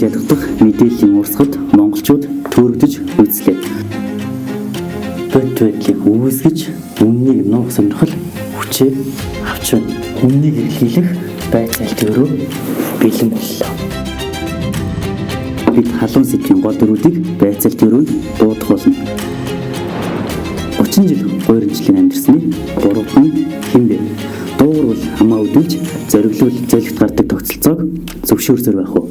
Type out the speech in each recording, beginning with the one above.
Австралид утга мэдээллийн урсгалд монголчууд төрөгдөж үзлээ. Бод байдлыг үүсгэж үннийг нуух сонирхол хүчээ авч байна. Үннийг эрхлүүлэх байцаалт өөрөө бэлэн боллоо. Бид халуун сэдвийн гол дүрүүдийг байцаалт өрөөнд дуудах болно. 30 жил гойрынчлын амьдсны буруухан хинбэ? Дуугар бол хамаа өдөлж зориглол зэлгт гардаг тогтолцоог зөвшөөрсөр байх уу?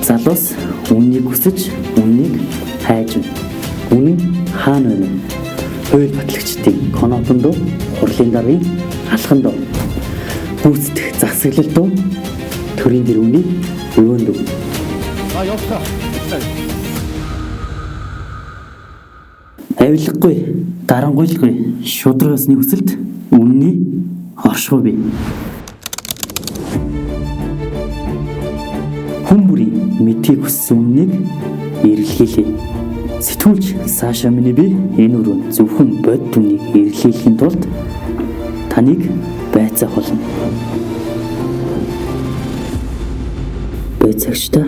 Залуус үннийг хүсэж, үннийг хайж байна. Үнэн хаана байна? Хууль батлагчдын конопон доо, хурлын даргын алхан доо, гүйцэтгэх засаглал доо, төрийн дэр үнийг өвөн дөө. Авилгагүй, дарангуйлгүй, шударгасны хүсэлд үнний оршихуй бий. Хүн бүрийн мэдхийг хүссэн үннийг эргэлхийлье. Сэтгүүлч Саша миний би энэ өрөөнд зөвхөн бод үннийг эргэлхийлэхийн тулд таныг байцаах болно. Байцаагчдаа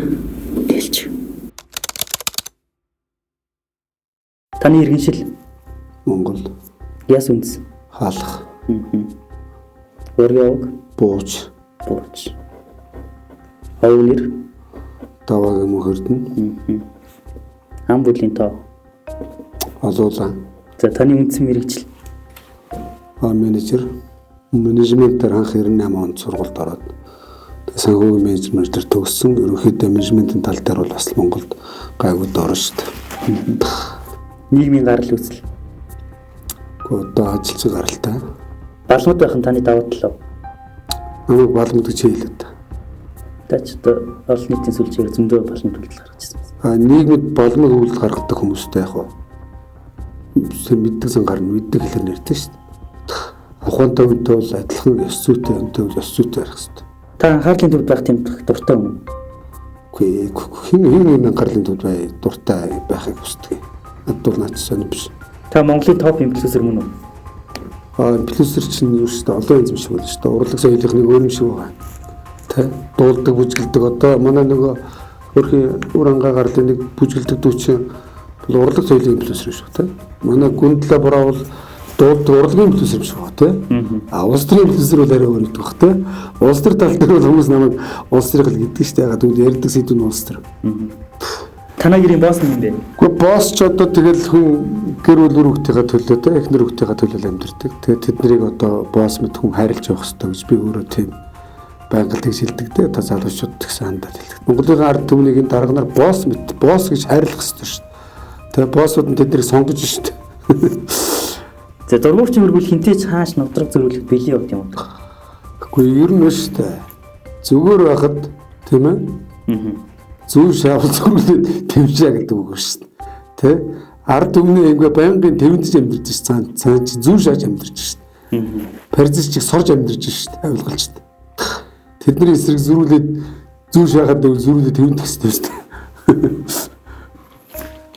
дэлж. Таны иргэншил Монгол. Яс үндэс. Хаалх. Өргөг. Бууч. Ховнэр. Даваагийн мөхөрдөн. Ам бүлийн тоо. Олуулан. За таны үндсэн мэргэжил. Менежер. Менежментээр анх 98 онд сургуульд ороод санхүүгийн менежментээр төгссөн. Ерөнхийдөө менежментийн тал дээр бол бас Монголд гайгүй дорно шүү дээ. Нийгмийн гарал үүсэл. Одоо ажилчиг гаралтай. Балмууд байх нь таны давуу тал уу? Намайг балмууд гэж хэлээд. Тач одоо олон нийтийн сүлжээр зөндөө балмууд үйлдэл гаргаж ирсэн. Нийгмид балмууд үйлдэл гаргадаг хүмүүстэй яг уу. Мэддэг сан гарна, мэддэг хэлээр нэртэй шүү дээ. Ухаантай үнтэй бол адилхан ёс зүйтэй, үнтэй бол ёс зүйтэй байх хэрэгтэй. Та анхаарлын төвд байх тийм дуртай юм уу? Үгүй хин анхаарлын төвд дуртай байхыг хүсдэг. Надад наач сонир биш. Та Монголын топ инфлюенсер мөн үү? Инфлюенсер чинь юу шүү дээ, олон юм шиг байна шүү дээ. Урлаг соёлынх нэг өөр юм шиг байгаа. Тэ дуулдаг, бүжгэлдэг. Одоо манай нөгөө өөрхийн үр ангаа гарлын нэг бүжгэлдэг дүүчин бол урлаг соёлын инфлюенсер шүү дээ. Манай гүндлээ бураавал дуулдаг урлагийн инфлюенсер биш байгаа тэ. Улс төрийн инфлюенсер бол арай өөр гэдэг баг тэ. Улс төр тал дээр бол хүмүүс намайг улс төрийн л гэдэг шүү дээ. Ягаад гэвэл ярьдаг сэдв нь улс төр. Танай гэрийн босс нь юм бэ? Гэхдээ босс ч одоо тэгэл хүн гэр бүл хүүхдийнхээ төлөө тэ эхнэр хүүхдийнхээ төлөө амьдэрдэг. Тэгээд тэднийг одоо босс мэд хүн хайрлаж явах хэрэгтэй гэж би өөрөө тийм байгаль тэгшилдэг тэ одоо залуучууд гэсэн хандаад хэлдэг. Монголын ард түмнийг дарганаар босс гэж хайрлах хэрэгтэй шүү дээ. Тэгээд боссууд нь тэднийг сонгож шүү дээ. За дургуурчин хөргөл хинтээ хааш нодрог зөрүүлэх бэлий явт юм уу? Гэхдээ ер нь биш дээ. Зүгээр байхад тийм ээ. Зүүн шавал зүрхлээд төвжээ гэдэг үг шүү дээ. Тэ? Ард түмний ингээ байнгын төвөндж амьдарч цаан чи зүүн шааж амьдарч шүү дээ. Паризч чи сорж амьдарч шүү дээ. Авилгалчд. Тэдний эсрэг зөрүүлээд зүүн шахаад зөрүүлээд төвөндөх хэрэгтэй шүү дээ.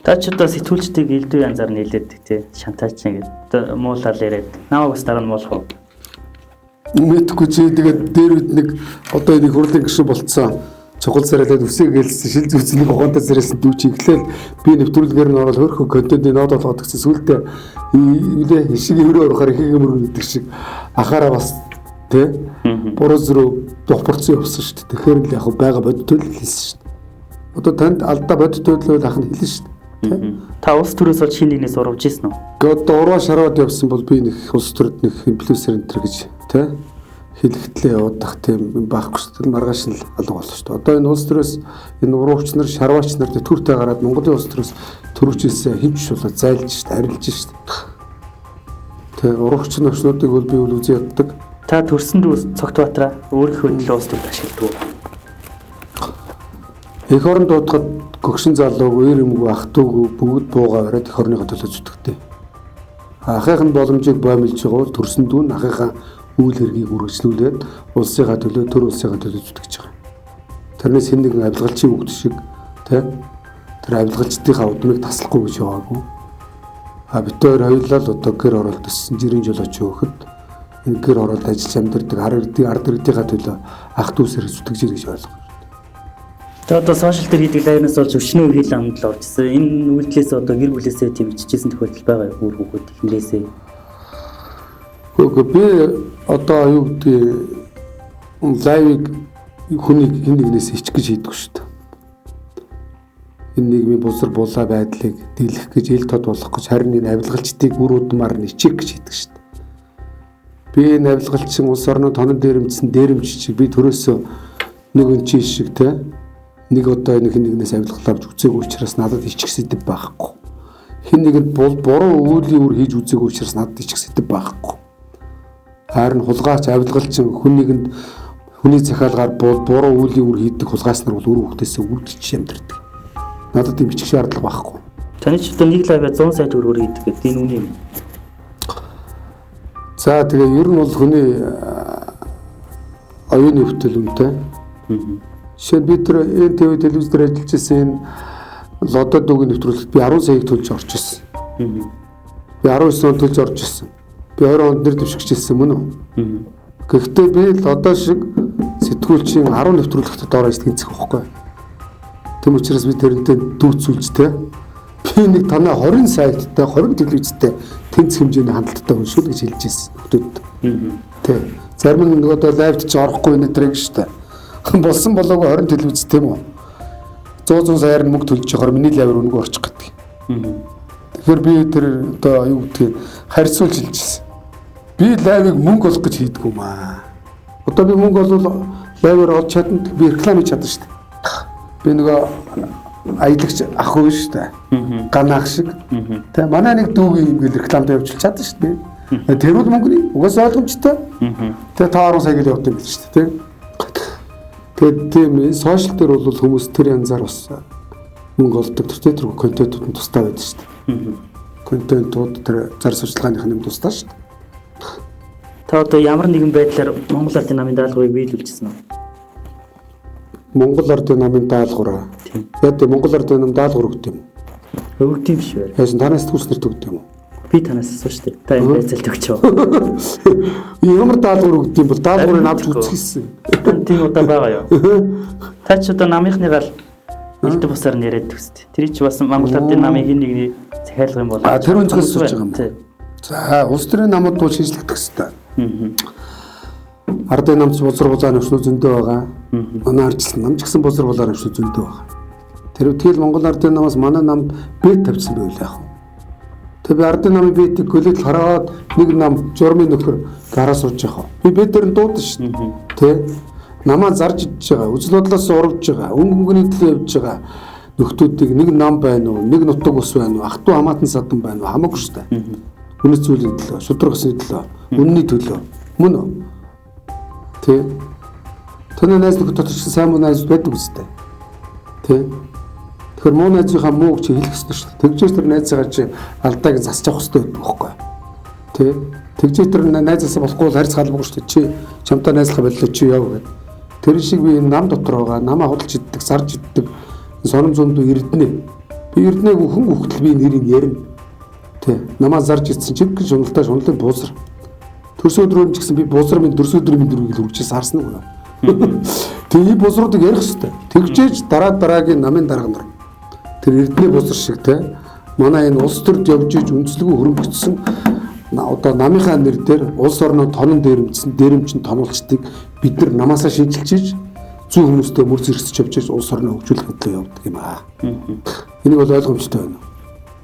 Та ч одоо сэтгүүлчдийг элдв янзаар нийлээдэг тий. Шантаач гэдэг муулаар яриад. Намайг бас дараа нь муулах уу? Мэдхгүй чи тэгээд дээр үд нэг одоо нэг хурлын гишүүн болцсон. Чухал сарайлаад үсээ гэлсэн шил зүцнийг ухаантай зэрэсэн дүүч иглээл би нэвтрүүлгээр нь орол хөрхөн контентын нод болгоод гэсэн сүултээ үлээ хишиг өрөө орохоор их юмр гэдэг шиг ахаараа бас тий буруу зөрөө духбарцсан явсан шүү дээ. Тэгэхээр л яг байгаа бодтол хэлсэн шүү дээ. Одоо танд алдаа бодтол л ах нь хэлсэн шүү дээ. Та улс төрөөс бол шинэ нэгнээс урвж ийсэн үү? Гэхдээ ураа шараад явсан бол би нэг улс төрөд нэг инфлюенсер энэ гэж тий хэлэхтлээ явуудах тийм байхгүй шүү дээ. Маргааш нь алга болно шүү дээ. Одоо энэ улс төрөөс энэ уруугч нар, шарваач нар төртөө гараад Монголын улс төрөөс төрүүлжсэн хэмж шулаад зайлж шүү дээ, арилж шүү дээ. Тэгээ уруугч навчнуудыг бол би үзий яддаг. Та төрсөн дүүс Цогтбаатараа өөрийнхөө төлөө улс төрд ашигладаг уу? Эх орон дуудахад гөгшин залууг, ээр эмгүү, ах дүүг бүгд буугаа бариад эх орныхоо төлөө зүтгэдэг. Ахын боломжийг боомлж байгаа бол төрсөн дүү нь ахынхаа үйл хэргийг үргэлжлүүлээд улсынхаа төлөө төр улсынхаа төлөө зүтгэж байгаа. Тэрнээс хэн нэгэн авилгалчийн үг шиг тий тэр авилгалчдынхаа удмыг таслахгүй гэж яваагүй. Бид хоёр хоёулаа л одоо гэр оролт өссөн жирийн жолооч өөхөд энэ гэр ороод ажиллаж амьдардаг ард ирдийнхаа төлөө ах дүүсээр зүтгэж ир гэж ойлгоо. Тэгээд одоо сошиал дээр хийдэг лайвнаас болж өчнөө хил амдал орчихсон. Энэ үйлдэлээс одоо гэр бүлээсээ тийм ичижсэн тохиолдол байгаа үр хүүхэд эхнэрээсээ. Гэхдээ би одоо юу гэдэг лайвыг хүний хин нэгнээс ичих гэж хийдэг шүү дээ. Энэ нийгмийн бузар булаа байдлыг дийлэх гэж ил тод болох гэж харин энэ авилгалчдыг үр удмаар нь ичих гэж хийдэг шүү дээ. Би энэ авилгалчин улс орны тонон дээрэмдсэн дээрэмч чиг би төрөөсөө нэг өнчийн шиг те нэг одоо энэ хин нэгнээс авилгал авч үзээгүй учраас надад ичих сэдэв байхгүй. Хин нэгэнд буруу үүлийн үр хийж үзээгүй учраас надад ичих сэдэв байхгүй. Харин хулгайч авилгалчин хүний захиалгаар буруу үүлийн үр хийдэг хулгайч нар бол үр хөвгтөөсөө үрдэж амьдэрдэг. Надад тийм ичих шаардлага байхгүй. Таны ч одоо нэг лайваа 100 сая төгрөгөөр хийдэг гэдэг энэ үнэ юм. За тэгээ ер нь бол хүний оюуны хөтөл үнэтэй. Жишээ нь би тэр НТВ телевиз дээр ажиллаж байсан энэ лодод үгийн нэвтрүүлэгт би 10 саяг төлж орж ирсэн. Би 19 он төлж орж ирсэн. Би 20 онд нэр дэвшигч ирсэн мөн үү? Гэхдээ би лодоо шиг сэтгүүлчийн 10 нэвтрүүлэгт ороо тэнцэх байхгүй. Тэм учраас би тэрнтэй дүүцүүлж те би нэг танаа 20 сайттай 20 телевизтэй тэнцэх хэмжээний хандлттай хүн шүү гэж хэлж ирсэн хүмүүд. Тэ. Зарим нэг одоо лайвд ч орохгүй нэ тэрэг штэ. Болсон болоогүй 20 телевиз тийм үү? 100 саяар мөнгө төлж явахаар миний лайвар өнгө орчих гэдэг. Тэгэхээр би тэр одоо юу гэдгийг харьцуулж хэлжсэн. Би лайвыг мөнгө олох гэж хийдэг юм аа. Одоо би мөнгө олвол лайваар олж чадна би реклам хийж чадна штэ. Би нөгөө аялагч ах уу шүү дээ. Ганаах шиг. Тэ манай нэг дүүгийн юм гэл рекламд явуулж чадсан шүү дээ. Тэр бол мөнгөний угаасаа ойлгомжтой. Тэ та 10 сая гэл явуулдаг юм шүү дээ. Тэгээд тийм сошиал дээр бол хүмүүс тэр янзаар бас мөнгө олдог. Тэр контентууд нь тустай байдаг шүү дээ. Контентууд тэр зар сурталчилгааных нь тустай шүү дээ. Та одоо ямар нэгэн байдлаар Монгол Ардын намын даалгаврыг биелүүлжсэн үү? Монгол Ардын намын даалгавар. Яг Монгол Ардын нам даалгавар өгд юм. Өгд юм биш үү? Яасан танаас төгснөр төгд юм уу? Би танаас асууж штэ. Та энэ байцаалт өгч юу? Ямар даалгавар өгд юм бол даалгаврыг авч үзчихсэн. Тийм удаа байгаа юу? Та ч одоо намынхныгаар илт бусаар нэрэд төгсд. Тэр чи бас Монгол Ардын намын хин нэгний захиалга юм бол. Тэр өнцгөөс сууж байгаа юм. За улс төрийн намууд бол шинжлэхдэх хэрэгтэй. Ардын намч бузар булаа навшнууд зөндөө байгаа. Манай ардчлал нам ч гэсэн бузар булаа навшнууд зөндөө байгаа. Тэр тэгэл Монгол Ардын намаас манай намд бэт тавьсан байл яах вэ? Тэг би Ардын намын бэтийг гөлөд хараад нэг нам журмын нөхөр гараа сууж яах вэ? Би бэт дээр нь дуудсан шин. Тэ намаа зарж идж байгаа. Үзэл бодлоос урвж байгаа. Өнгөнгөний төлөө явж байгаа. Нөхдүүдийг нэг нам байна уу? Нэг нутаг ус байна уу? Ах トゥ хамаатан садан байна уу? Хамаагүй шүү дээ. Үнэт зүйлийн төлөө, шудраг усны төлөө, үнний төлөө. Мөн үү? Тэ. Таны найз нөхөд дотор чинь сайн муу найз байдаг үстэй. Тэ. Тэгэхээр муу найзынхаа мууг чи хэлэх ёстой шүү дээ. Тэгжээс тэр найзаагаа чи алдааг засаж авах ёстой байдаг байхгүй. Тэ. Тэгжээс тэр найзаасаа болохгүй харьц халбаг шүү дээ. Чи чамтай найзлах боллоо чи яв гэдэг. Тэр шиг би нам дотор байгаа, намаа худалж иддэг, сарж иддэг, сонирм зундуу эрдэнэ. Би эрдэнэг хүн хөвгтөл би нэрийг ярина. Тэ. Намаа зарж идсэн чиг гэж шуналтай шунлын буузар. Төрс өдрөөр ч гэсэн би бузар минь дөрс өдрийн дөрвийг үржиж харсан уу. Тэгээ бузруудыг ярих хэрэгтэй. Тэгжээж дараагийн намын дарга нар. Тэр эрдэнэ бузар шиг те. Манай энэ улс төрд явж иж үндэслэгөө хөрөнгөцсөн одоо намынхаа нэр дээр улс орны тонон дээрэмчин тонолчдыг бид нар намаасаа шинжилж иж зүй хүмүүстэй мөр зэрэгсэж явж иж улс орны хөгжүүлэх төлөө явдаг юм аа. Энийг бол ойлгомжтой байна.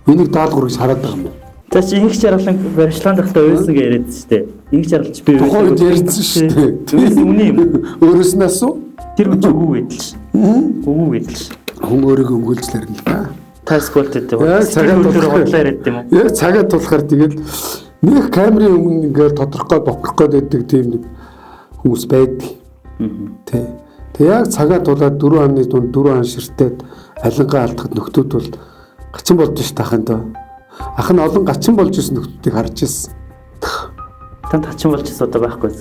Энийг даалгавар гэж хараад байгаа юм. Та чи их жаргалан баримтлаан дахтаа үйсэн гэж яриад шүү дээ. Их жаргалч би тухайд ярьсан шүү дээ. Тэр үний юм. Өөрөөс нь асуу. Тэр үгүй үгүй байдал ш. Үгүй байдал ш. Хүн өөрийгөө өмгөөлжлэр нь л да. Тасколт гэдэг. Цагаат төлөөр бодлоо яриад юм уу? Яг цагаат тулахаар тэгэл нэг камерын өмнө ингээд тодорхой бохрох гэдэг тийм нэг хүмүүс байдаг. Тэ. Тэг яг цагаат тулаад 4 хоногны дунд 4 хон ширтээд алингаа алдахад нөхдүүд бол гачин болж ш тахандаа. Ах нь олон гачин болж исэн нөхдүүдийг харж ирсэн. Танд гачин болж исэн одоо байхгүй.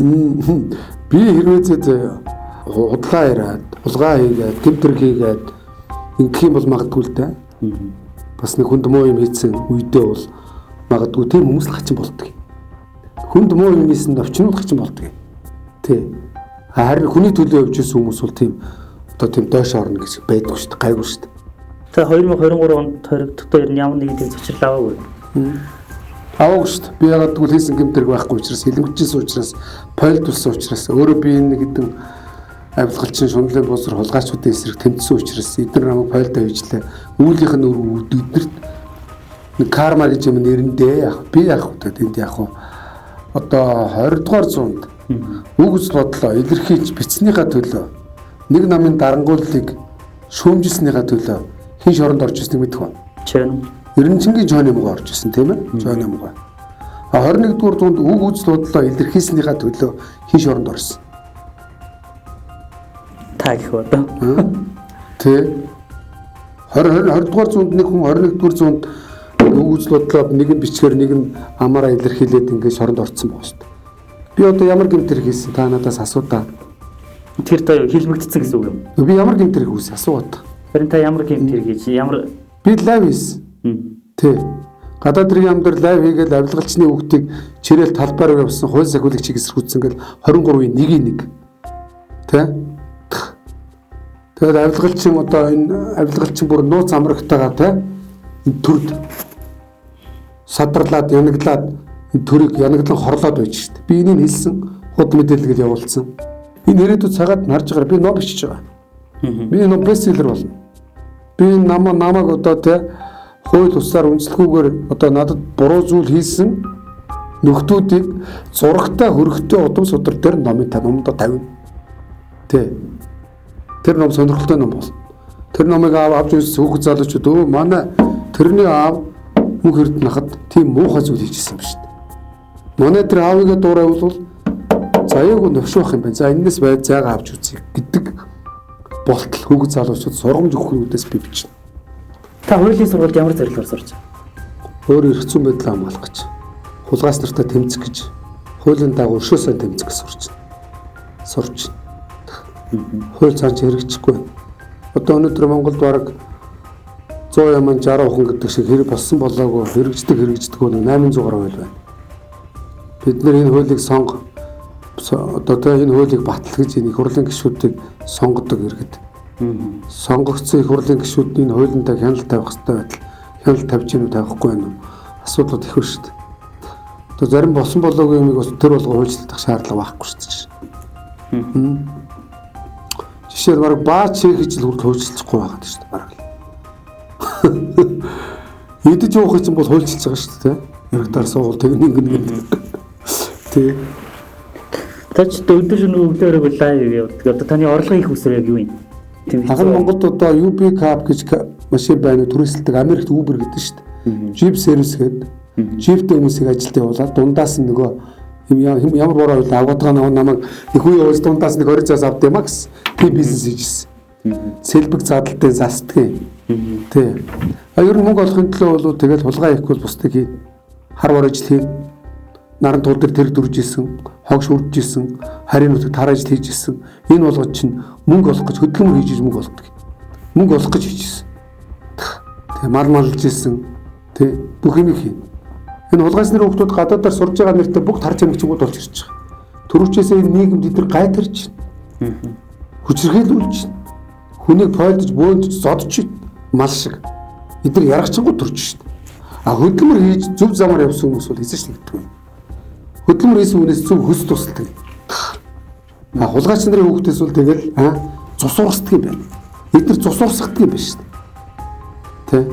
Би хэрвээ зэт худлаа яриад, улгаа хийгээд, тэмдэр хийгээд ингэх юм бол магадгүй л дээ. Бас нэг хүнд муу юм хийсэн үедээ бол магадгүй тийм хүмүүс л гачин болдог. Хүнд муу юм хийсэн навчнуудах чинь болдгоо. Тий. Харин хүний төлөө явж исэн хүмүүс бол тийм одоо тийм доош орно гэж байдгүй шүү дээ. Гайгүй шүү дээ. Тэгээ 2023 онд хоригдохдоо ер нь ямар нэг тийм зочрол аваагүй. Аваагүй шүү дээ. Би ягаад гэвэл хийсэн гэмтэрэг байхгүй учраас хилэмжсэн учраас пойлдулсан учраас өөрөө би нэг хэдэн авилгалчин шунлын босор хулгайчдын эсрэг тэмцсэн учраас эдгээр намайг пойлд авижлаа. Үүлийнх нь өдөрт нэг карма гэж юм нэрэндээ яах. Би яах вэ тэнд яах вэ? Одоо 20 дугаар зуунд үгс бодлоо илэрхийлж бичснийхаа төлөө нэг намын дарангууллыг шүүмжилснийхаа төлөө хин шоронд орж ирснийг мэдэх ба. Чэн. Эрдэнэчингийн Жон Юмгаа орж ирсэн тийм ээ? Жон Юмгаа. 21 дугаар зуунд үгс бодлоо илэрхийлснийхаа төлөө хин шоронд орсон. Та гэх одоо. Тэ 20 дугаар зуунд нэг хүн 21 дугаар зуунд үгс бодлоо нэг нь бичгээр нэг нь амаараа илэрхийлээд ингээд шоронд орсон байгаа шүү дээ. Би одоо ямар гэмтэр хийсэн та надаас асуудаа. Тэр та хэлбэгдсэн гэсэн үг юм. Би ямар гэмтэр хийсэн асуугаад. Харин та ямар гэмтэр хийж ямар би лайв хийсэн. Тэ. Гадаад иргэн амдэр лайв хийгээл авилгалчны хүүхдийг чирээл талбаар явуулсан хууль сахиулагчийг эсэргүүцсэн гэл 23-ийн 1-1. Тэ. Тэгээд авилгалчин одоо энэ авилгалчин бүр нууц амрагтайгаа тэ энэ төрд садарлаад янаглаад энэ төрийг янаглан хорлоод байж штт. Би энийг хэлсэн худ мэдээлэл явуулсан. Энэ ирээдүйд цагаад харж байгаа би ном бичиж байгаа. Би ном бестселлер болно. Би намайг одоо тэ хууль тусаар үнэлэхгүйгээр одоо надад буруу зүйл хийсэн нөхдүүдийг зурагтай хөрөгтэй удам судар дээр номын номдо тавина. Тэ. Тэр ном сонирхолтой ном бол. Тэр номыг авч үзсэн хүүхэд залуучууд өө манай тэрний аав мөнх эрд нахад тийм муухай зүйл хийжсэн ба шүү дээ. Манай тэр аавыгаа дуурайвал заяагүй нөвшөх юм байна. За энэс бай зайгаа авч үзье гэдэг болтол хүүхэд залуучууд сургамж өгөхнүүдээс би бичнэ. та хуулийн сургуульд ямар зорилгоор сурч байгаа? Өөр эрх зүйн байдлаа хамгаалах гэж, хулгайч нартай тэмцэх гэж, хуулийн дагуу өшөө сайн тэмцэх гэж сурч. Хууль цааш хэрэгжихгүй. Одоо өнөөдөр Монголд бараг 100 яман 60 хүн гэдэг шиг хэрэг болсон болоогүй хэрэгждэг бол 800 гаруй байна. Бид нэр энэ хуулийг одоо энэ хуулийг баталгаж энэ их хурлын гишүүдийг сонгодог иргэд. Сонгогдсон их хурлын гишүүд энэ хуулиндаа хяналт тавих хэрэгтэй байтал хяналт тавьж гэнэ тавихгүй байна уу? Асуудлууд их шүү дээ. Одоо зарим босон болоогүй юмыг бас төр болгоо хуульчлах шаардлага байхгүй шүү дээ. Жишээр бараг баач хийж л хүртэл хуульчлахгүй байгаа шүү дээ бараг. Идэж уух чинь бол хуульчилж байгаа шүү дээ. Яргатаар суувал тэгнэ. Тий. Тач өдөр шөнө өглөөрөө лайв явуулдаг. Одоо таны орлого их үсэр яг юу юм? Хахан Монголд одоо UB Cab гэж машин байна түрээсэлдэг Америкт Uber гэдэг шүү дээ. Jeep service гэдэг. Jeep-тэй хүмүүсийг ажилд явуулаад дундаас нь нөгөө ямар бороо үйл аваад байгаа намайг их үе явуулж дундаас нэг 20 цаас авд юм а гэсэн. Тийм бизнес хийжсэн. Сэлбэг задлалтай застдаг. Тий. Ер нь мөнгө олохын төлөө бол тэгэл хулгай хийхгүй бусдыг хийн. Хар бор ажил хийн. Наран тул дээр тэр дүрж исэн, хог шүрдж исэн, харийн нутаг тар ажил хийж исэн. Энэ болгож чинь мөнгө олох гэж хөдөлмөр хийж мөнгө олдог. Мөнгө олох гэж хийжсэн. Тэг малж исэн. Тэг бүх юм хийн. Энэ хулгайч нарын хүмүүс гадаадаар сурж байгаа нэртэй бүгд хар цамгчгууд болж ирж байгаа. Төрөвчээсээ энэ нийгэмд эдгээр гайтарч байна. Хүчрхийлүүлж байна. Хүнийг пойлдож, бөөндж, зодж мал шиг. Эдгээр яргачингууд төрж шít. А хөдөлмөр хийж зөв замаар явсан хүмүүс бол эзэж нэгдэг юм. Хөдөлмөр хийсэн хүнээс зөв хөс тусалдаг. А хулгайч нарын хүүхдээс бол тэгэл цус урсдаг юм байна. Эдгээр цус урсгадаг юм байна шít. Тэ.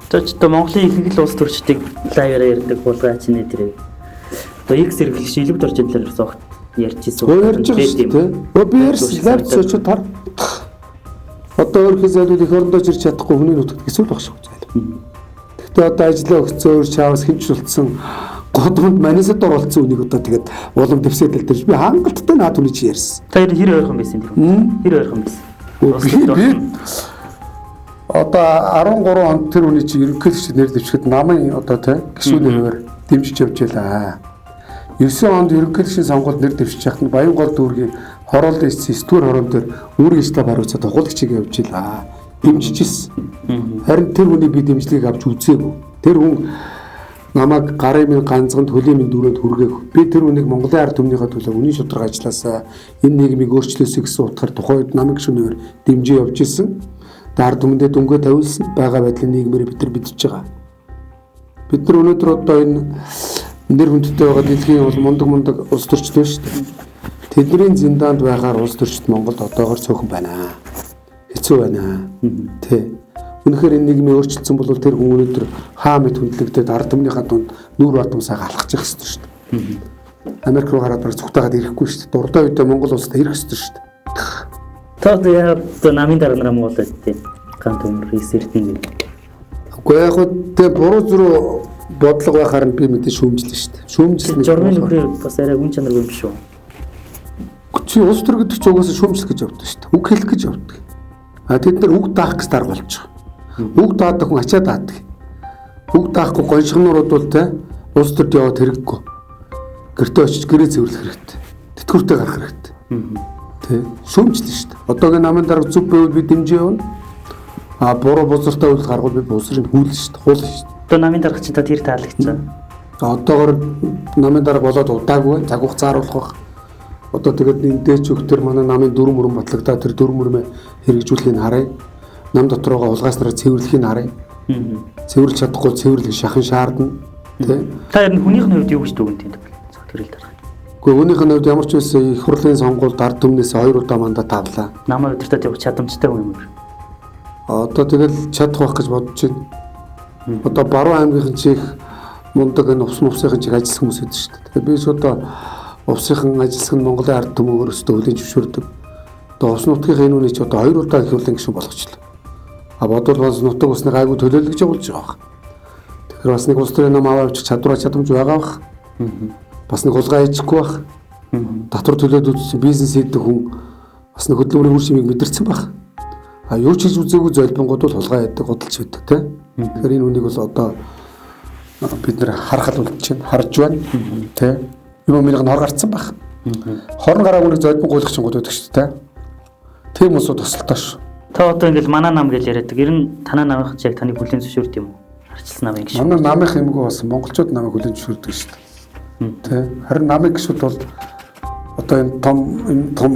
Одоо Монголын ихэнх л улс төрчдийг лайваар ярьдаг хулгайч нэ тэрэг. Одоо X хэрэглэгч илбд орчиглоор согт ярьж ирсэн. Ярьж байгаа шүү дээ. Би ярьсан лайв сочод тар. Одоо өөрхий зайлууд их орондоо ирж чадахгүй хүний нутагт эсвэл багш шүү дээ. Гэхдээ одоо ажиллаа өгцөө өөр чаавс хэмжүүлсэн годомд манисад оролцсон үнийг одоо тэгээд улам дэвсээ дэлдэрж би хангалттай наад үний чи ярьсан. Та хэр ойрхон байсан тэр хүн? Хэр ойрхон байсан? Би одоо 13 онд тэр үний чи ерөнхийлөгч нэр дэвшгэд намын одоо гишүүнээр дэмжиж явж байлаа. 9 онд ерөнхийлөгчийн сонгуульд нэр дэвшиж яхад нь Баянгол дүүргийн хороолын эсвэр хорон дээр үүрэг ажиллагаа баруйцаад хулгайчийг явж илаа. Дэмжиж ирсэн. Харин тэр хүний би дэмжлэгийг авч үзээгүй. Тэр хүн намайг гарын минь ганцхан төлийн минь дөрөнд хүргээх. Би тэр үнийг Монголын ард түмнийхээ төлөө үнийн шударга ажилласаа энэ нийгмийг өөрчлөөсэй гэсэн утгаар тухайд намайг шөнөөр дэмжиж явж исэн. Ард түмэндээ дүнгээ тавилсан байгаа байдлын нийгмээр бид нар бидж байгаа. Бид нар өнөөдөр одоо энэ нэр хүндтэй байгаа дэлхийн бол мундаг улс төрчлөө шүү дээ. Тэдний зиндаанд байгаар улс төрчд Монголд одоогоор цөөхөн байна. Хэцүү байна. Тэ. Үнэхээр энэ нийгмийн өөрчлөлтсөн бол тэр хүн өнөөдөр хаа мэд хүндлэгдээд ард түмнийхээ дунд нүүр бардамсаага алхаж явах ёстой шүү дээ. Америк руу гараад зүгтаагаад ирэхгүй шүү дээ. Дуртай үедээ Монгол улсад ирэх ёстой шүү дээ. Тод яа намын дараа нараа Монгол байдیں۔ Гант өмөр ресерчинг. Уу яг хөө тэ буруу зүрх бодлого байхаар нь би мэдээ шүүмжлэн шүү дээ. Шүүмжлэн журмын нөхрийн бас арай үн чанаргүй юм шүү. Чи улс төр гэдэг чи угаасаа шүүмжлэх гэж явдаг шүү дээ. Үг хэлэх гэж явдаг. А тэд нар үг даах гэж дарга болж байгаа. Үг даадаг хүн ачаа даадаг. Үг даахгүй гоншигнуурууд бол тэ улс төрд яваад хэрэггүй. Гэртээ очиж гэрээ цэвэрлэх хэрэгтэй. Тэтгэвртэй гарах хэрэгтэй. Тэ шүүмжлэн шүү дээ. Одоогийн намын дарга зүв байвал би дэмжиж явна. А буруу бузартай үйл гаргуул би бузрыг хүүлнэ шүү дээ. Хуулна шүү дээ. Одоо намын дарга чи та тэр таалагдсан. Одоогоор намын дарга болоод удаагүй цаг хугацаа харуулах байх. Одоо тэгээд энэ дээч өгтөр манай намын дүр мөрөн батлагдаа тэр дүр мөрмө хэрэгжүүлэхийг харъя. Нам дотор байгаа улгааснараа цэвэрлэхийг харъя. Цэвэрлж чадахгүй цэвэрлэх шахан шаардна. Тэ. Та ер нь хүнийх нь хувьд юу гэж дүгнэж байна вэ? Зөвхөн дарга. Гэхдээ өөрийнх нь хувьд ямар ч байсан их хурлын сонгуульд ард түмнээс 2 удаа мандат авлаа. Намаа удирдах явах чадамжтай хүн юм уу? Одоо тэгэл чадах байх гэж бодож байна. Одоо баруун аймгийн чих мундаг энэ ус мувсхийн чих ажиллах хүмүүс байдаг шүү дээ. Тэгэхээр би ч одоо увсынхан ажиллах нь Монголын ард түмэн өөрөөсөө хүлээн зөвшөөрдөг. Одоо ус нутгийн энэ үнийг ч одоо 2 удаа их хурлын гишүүн болгочлоо. А бодвол бас нутаг усны гайгүй төлөөлөгч явуулж байгаа. Тэгэхээр бас нэг улс төрийн нам аваач чадвараа чадамж байгаа бах. Бас нэг хулгай хийчихгүй бах. Татвар төлөөд үзсэн бизнес хийдэг хүн бас нэг хөдөлмөрийн үр шимийг мэдэрсэн бах. А юу ч хийж үзээгүй золбингууд бол хулгай хийдэг, гудалж байдаг тийм. Тэгэхээр энэ үнийг бол одоо бид нэр харахад үлдчихэв, харж байна тийм. Юм минийх нь хор гарцсан баг. Хорн гараагүй нэг золбин гуйлах чинь гууд байдаг шүү дээ. Тийм усууд тосолтой шүү. Та одоо ингээл манай нам гэж яриад. Ер нь танаа намынх яг таны бүлийн зөвшөөрд юм уу? Арчилсан намын гişүүд. Манай намынх юмгүй бас монголчууд намайг бүлийн зөвшөөрдөг шүү дээ. Тэ. Харин намын гişүүд бол одоо энэ том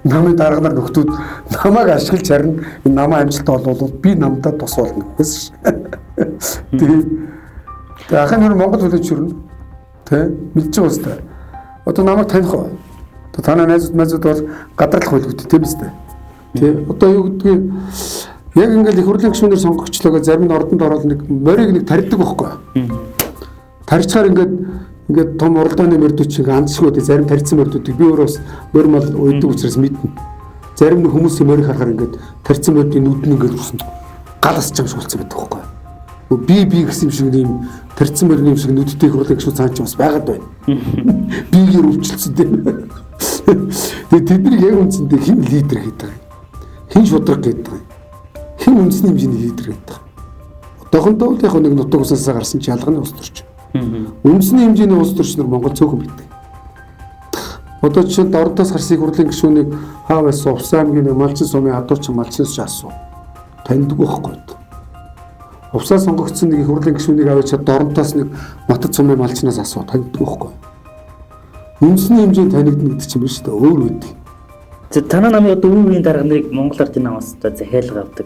намын дарга нар нөхдүүд намайг ашиглаж харин энэ намаа амжилттай болвол би намдаа тус болно гэсэн шүү. Тийм. Тэгээ ахын нэр Монгол бүлийн зөвшөөрнө. Тэ. Мэдж байгаа үстэй. Одоо намайг таних уу? Одоо танай найзууд бол гадарлах байлгүй тийм үстэй. Тэ. Одоо юу гэдгийг яг ингээл их хурлын гишүүнээр сонгогчлоогоо зарим нь ордонд ороод нэг морийг нэг тарьдаг байхгүй. Тарьчаар ингээд том уралдааны мөрдөч шиг андшгууд зарим тарьсан мөрдүүдийг би өөрөө бас мөр мал уйдаг учраас мэднэ. Зарим нэг хүмүүсийн морийг харахаар ингээд тарьсан мөрдийн нүд нь ингээд үсэн гал асч юм шиг болцсон байдаг байхгүй. Би гэсэн юм шиг нэм тарьсан мөрний юм шиг нүдтэй их хурлын гишүүд цаан ч бас байгаад байна. Бигээр өвчлөсөн тийм. Тэгээ тэднийг яг үндсэндээ хэн лидер гэдэг юм. Хэн шудраг гэдэг юм. Хэн үндэсний хэмжээний лидер гэдэг юм. Одоохондоо л яг нэг нутаг усаасаа гарсан ч ялганы ус төрч. Үндэсний хэмжээний улс төрчнөр Монгол цөөхөн байдаг. Одоо жишээд ордоос гарсан их хурлын гишүүнийг хаа байсан Увсан аймгийн Малчин сумын адуурчин Малчинс ч асуу. Таньдаг байхгүй. Увсаа сонгогдсон нэг их хурлын гишүүнийг аваад чад Дорнтоос нэг Матад сумын Малчинаас асуу. Таньдаг байхгүй. Үндэсний хэмжээнд танигдна гэдэг чинь биш үү? Өөр үү? За танаа намын одоо үеийн дарга нарыг Монгол ардын намаас одоо захиалга авдаг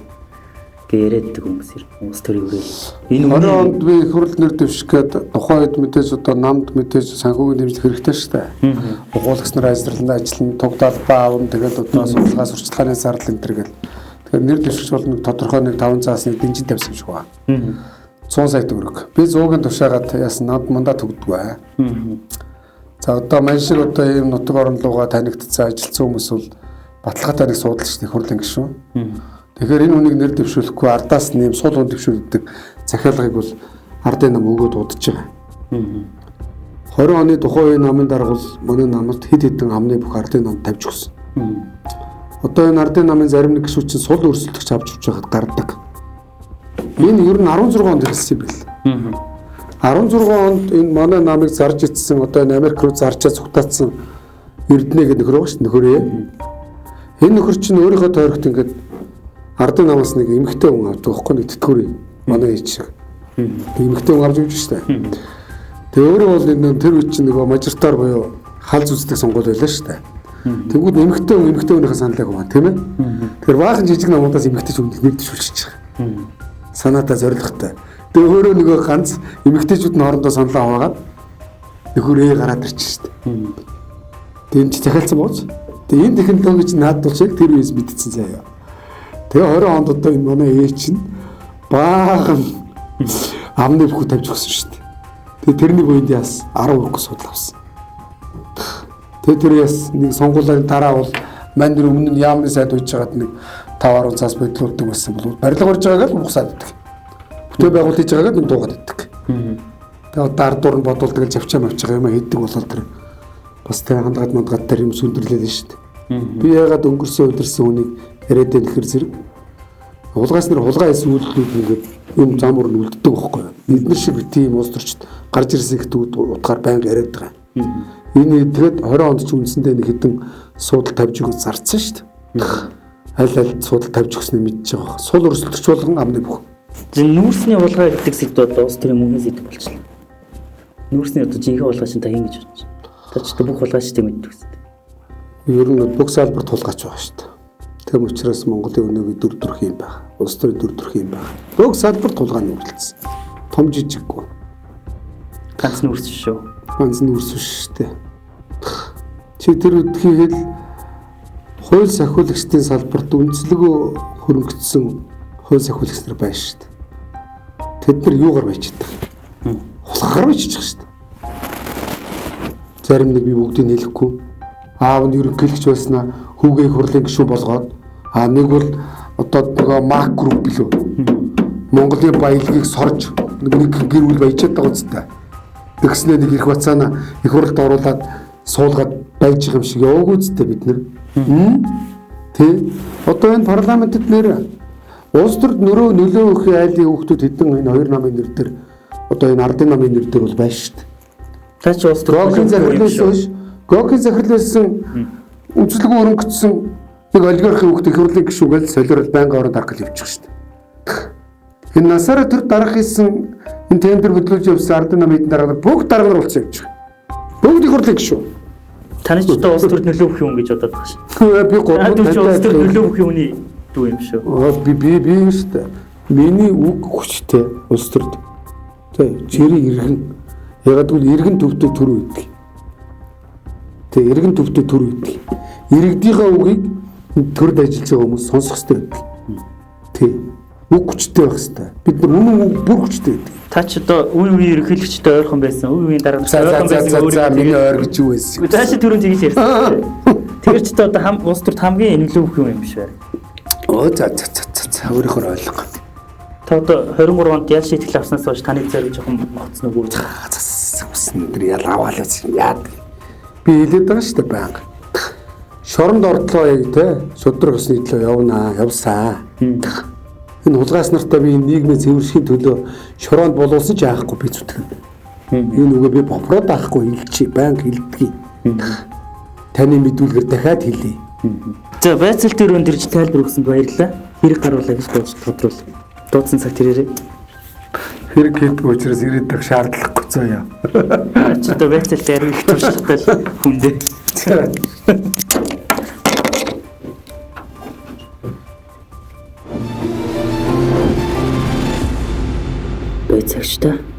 яриаддаг хүмүүс хүмүүс төрийн үрэл. Энэ 20 онд би их хурл нэр дэвшгээд тухайд мэдээж одоо намд мэдээж санхүүгийн дэмжлэг хэрэгтэй шүү дээ. Ухуулагч нар ажлын ажиллана, туг талбай аавн тэгээд одоо судалгаа сурчлагын зардал энэ төр гэл. Тэгэхээр нэр дэвшиж бол нэг тодорхой нэг 5 цаас нэг дэнжин тавьсан юм шиг байна. 100 сая төгрөг. Би 100-ын тушаагаад яасан над мандат төгдгөө. За одоо мань шиг одоо ийм нутаг орон руугаа танигдсан ажилтсан хүмүүс бол баталгаатай нэг суудлч их хурлын гишүүн. Тэгэхээр энэ үнийг нэр дэвшүүлэхгүй ардаас нэм сул хүн дэвшүүлдэг захиалгыг бол ардын нам өгөөд удаж байгаа. 20 оны тухайн үеийн намын дарга бол манай намд хэд хэдэн амны бүх ардын нам тавьж өгсөн. Одоо энэ ардын намын зарим нэг гишүүд чинь сул өрсөлдөгч авч явж байхад гардаг. Энэ ер нь 16 онд ирсэн юм байна. 16 онд энэ манай намыг зарж ицсэн одоо энэ Америк руу зарчаа цугтаацсан Эрдэнэ гэдэг нөхөр байгаа шүү дээ. Нөхөрөө. Энэ нөхөр чинь өөрийнхөө тойрогт ингээд ардын намаас нэг эмэгтэй хүн авдаг байхгүй нэг тэтгэврийн манай ээж шиг. Эмэгтэй хүн авч явж штэ. Тэгээ өөрөө бол энэ тэр үе чинь нөгөө мажоритар буюу хал зүсдэг сонгуул байлаа штэ. Тэнгүүд эмэгтэй хүнийхээ саналыг аваа тийм ээ. Тэгэхээр баахан жижиг намуудаас эмэгтэй хүн нэгдэшүүлчих. Санаатаа зоригтой. Тэгээ өөрөө нөгөө ганц эмэгтэйчүүд нь хоорондоо саналаа аваагаад нөхөрөө гараад ирчих штэ. Тэгээ энэ захиалсан бооч. Тэгээ энэ технологи чинь наад тулшиг тэр үеэс мэдсэн заяа. Тэгээ 20 онд одоо энэ манай ээж чинь баахан амны бүхүү тавьж өгсөн штэ. Тэгээ тэрний буйнд яас 10 хүрэх судал авсан. Тэгээ тэр яс нэг сонгуулиудын дараа бол мань дөр өмнө нь яамны сайд үйж байгаад нэг 5-10 цаас бодлуулдаг байсан бол барилга орж байгаагаа л ухсаад иддэг. Бүтээл байгуул хийж байгаагаа нэг дуугаад иддэг. Тэгээ дар дур нь бодуулдаг л завчаа мавч байгаа юм хийдэг болол тэр бас тэ хандгаад мандгаад тэр юм сүндэрлээ шүү дээ. Би ягаад өнгөрсөн өдөрсөн үнийг яриад байхэр зэрэг хулгаас нэр хулгай эсвэл ингээд юм замуур нь үлддэг байхгүй юу? Эдгээр шиг тийм улс төрчд гарч ирсэн гэдэг утгаар байнга яриад байгаа. Энэ тэгэд 20 онд ч үндсэндээ нэг хэдэн суудал тавьж өгч зарцсан шүү дээ. Аль суудал тавьж өгснөө мэдчихэж байгаа. Сул өрсөлдөгч болгон амны бүх. Нүүрсний хулгай гэдэг сэдв одоо улс төрийн мөнгөний сэдв болчихлоо. Нүүрсний одоо жинхэнэ хулгай чинь та хин гэж бодож байна. Та ч бүх хулгайчдыг мэддэг үстэй. Ер нь бүх салбарт хулгайч байгаа шүү дээ. Тийм учраас Монголын өнөөгийн дүр төрх юм байна. Улс төрийн дүр төрх юм байна. Бүх салбарт хулгайны үргэлжлэлсэн. Том жижиггүй. Ганц нүүрс шүү. Ганц нүүрс шүү дээ. Чи тэр үдхийгэл хууль сахиулагчдын салбарт үндэслэгөө хөрөнгөцсөн хууль сахиулагч нар байна шүү дээ. Тэд нар юугаар байж чаддаг? Хулгайгаар байж чаддаг шүү дээ. Зарим нэг би бүгдийг хэлэхгүй. Аав нь ерөнхийлөгч байснаа хүүгээ хурлын гишүүн болгоод нэг бол одоо нөгөө мак групп билүү. Монголын баялагийг сорж нэг гэр бүл баяжаад байгаа үстэй. Тэгснээр нэг их бацаана их хурлд оруулаад суулгаад байж байгаа юм шиг яваагүй үстэй бид нар. Тэ одоо энэ парламентэд нэр улс төрд нөлөө өгөх айлын хүүхдүүд хэдэн энэ хоёр намын нэр дээр одоо энэ ардын намын нэр дээр бол байна шүү дээ. Та ч улс төрийн Гокийн захирлуулсан үндэслэгөө өрөнгөцсөн нэг олигархийн хүүхд их хурлын гишүүгээл солиорол байнгын орон даргал явуучих шүү дээ. Энэ насаараа төр дарах хийсэн энэ тендер хөдлөж явсан ардын намын дарга бүгд даргаар болчихсон явж байгаа. Бүгд их хурлын гишүү. Таны ч одоо улс төрд нөлөө өгөх юм гэж бодоод байгаа шүү. Би улс төрд нөлөө өгөх юмны дүү юм шүү. Би шүү дээ. Миний үг хүчтэй улс төрд. Тэ жирийн иргэн ягаад гэвэл иргэн төвдөө төр үйдэг. Тэ иргэн төвдөө төр үйдэг. Иргэдийнхээ үгийг төрд ажиллаж байгаа хүмүүс сонсох хэрэгтэй байдаг. Тэ үг хүчтэй байх хэрэгтэй. Бид нар үнэн бүр хүчтэй байдаг. Та ч одоо үе ерөнхийлөгчтэй ойрхон байсан. Үеийн дараа ойрхон байсан. За миний ойр гэж юу байсан. Тааш түрүүн тэгж ярьсан. Тэгэр ч одоо улс төрд хамгийн нөлөө өгөх юм биш үү? За өөрөөр ойлгоо. Та одоо 23 онд ял шийтгэл авснаас хойш таны зориг жоохон гоцсон уу? Зассан тэр ял аваалаач яад. Би хэлээд байгаа шүү дээ байнга. Шоронд ордлоо яг те шудраг усны төлөө явнаа явсаа. Энэ хулгайс нартай би нийгмийн цэвэршхийн төлөө шороонд болуулсан ч яахгүй би зүтгэн. Энэ үгээ би бопроод авахгүй хэлчихье байнга хэлдэг. Таны мэдүүлгээр дахиад хэлье. За байцаалт өрөөнд ирж тайлбар өгсөнд баярлалаа. Хэрэг гаруулаа гэж бодож тодруул. Дуудсан цаг тэрээрээ. Хэрэг хийдэг учраас ирээдүйг шаардлагагүй заяа. Чи одоо байцаалт ярих их туршлагатай хүн дээ. Байцаагчтай